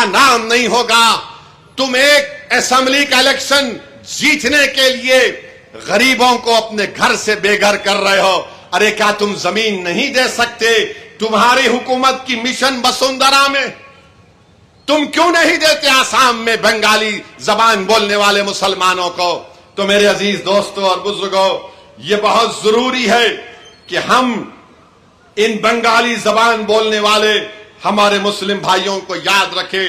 تمہارا نام نہیں ہوگا. تم ایک اسمبلی کا الیکشن جیتنے کے لیے غریبوں کو اپنے گھر سے بے گھر کر رہے ہو. ارے کیا تم زمین نہیں دے سکتے؟ تمہاری حکومت کی مشن وسندھرا میں تم کیوں نہیں دیتے آسام میں بنگالی زبان بولنے والے مسلمانوں کو؟ تو میرے عزیز دوستوں اور بزرگوں، یہ بہت ضروری ہے کہ ہم ان بنگالی زبان بولنے والے ہمارے مسلم بھائیوں کو یاد رکھیں.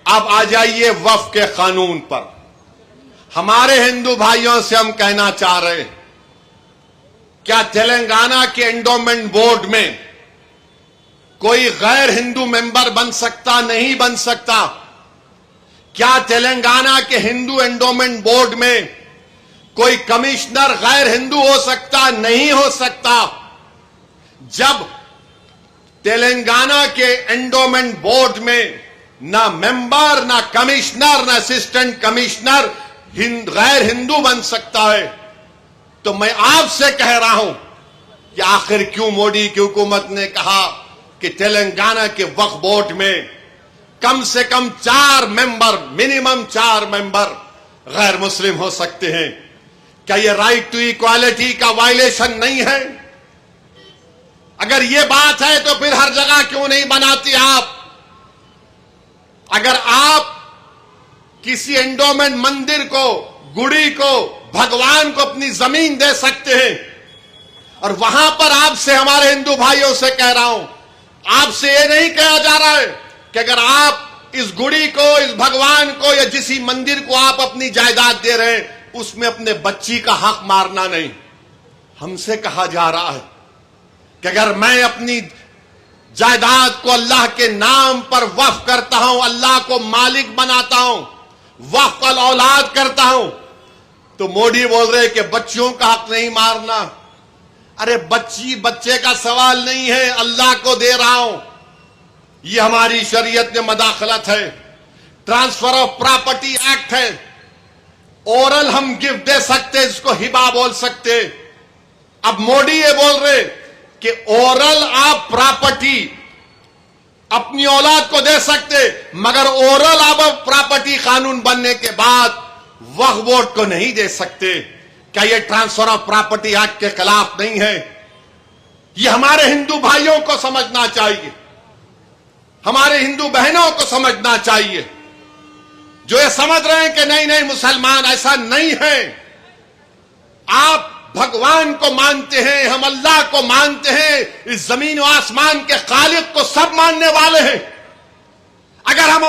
اب آ جائیے وقف کے قانون پر. ہمارے ہندو بھائیوں سے ہم کہنا چاہ رہے ہیں، کیا تلنگانہ کے انڈومنٹ بورڈ میں کوئی غیر ہندو ممبر بن سکتا؟ نہیں بن سکتا. کیا تلنگانہ کے ہندو انڈومنٹ بورڈ میں کوئی کمشنر غیر ہندو ہو سکتا؟ نہیں ہو سکتا. جب تلنگانہ کے انڈومنٹ بورڈ میں نہ ممبر، نہ کمشنر، نہ اسسٹنٹ کمشنر غیر ہندو بن سکتا ہے، تو میں آپ سے کہہ رہا ہوں کہ آخر کیوں مودی کی حکومت نے کہا کہ تلنگانہ کے وقف بورڈ میں کم سے کم 4 ممبر، منیمم 4 ممبر غیر مسلم ہو سکتے ہیں؟ کیا یہ رائٹ ٹو ایکوالٹی کا وائلیشن نہیں ہے؟ اگر یہ بات ہے تو پھر ہر جگہ کیوں نہیں بناتی آپ؟ اگر آپ کسی انڈومنٹ مندر کو، گڑی کو، بھگوان کو اپنی زمین دے سکتے ہیں، اور وہاں پر آپ سے، ہمارے ہندو بھائیوں سے کہہ رہا ہوں، آپ سے یہ نہیں کہا جا رہا ہے کہ اگر آپ اس گڑی کو، اس بھگوان کو یا جسی مندر کو آپ اپنی جائیداد دے رہے ہیں، اس میں اپنے بچی کا حق مارنا نہیں. ہم سے کہا جا رہا ہے کہ اگر میں اپنی جائیداد کو اللہ کے نام پر وقف کرتا ہوں، اللہ کو مالک بناتا ہوں، وقف الاولاد کرتا ہوں، تو مودی بول رہے کہ بچیوں کا حق نہیں مارنا. ارے بچے کا سوال نہیں ہے، اللہ کو دے رہا ہوں. یہ ہماری شریعت میں مداخلت ہے. ٹرانسفر آف پراپرٹی ایکٹ ہے. اورل ہم گفٹ دے سکتے، اس کو ہبا بول سکتے. اب مودی یہ بول رہے کہ اورل آپ پراپرٹی اپنی اولاد کو دے سکتے، مگر اورل آپ پراپرٹی قانون بننے کے بعد وقف بورڈ کو نہیں دے سکتے. کیا یہ ٹرانسفر آف پراپرٹی ایکٹ کے خلاف نہیں ہے؟ یہ ہمارے ہندو بھائیوں کو سمجھنا چاہیے، ہمارے ہندو بہنوں کو سمجھنا چاہیے، جو یہ سمجھ رہے ہیں کہ نہیں مسلمان ایسا نہیں ہے. آپ بھگوان کو مانتے ہیں، ہم اللہ کو مانتے ہیں، اس زمین و آسمان کے خالق کو سب ماننے والے ہیں. اگر ہم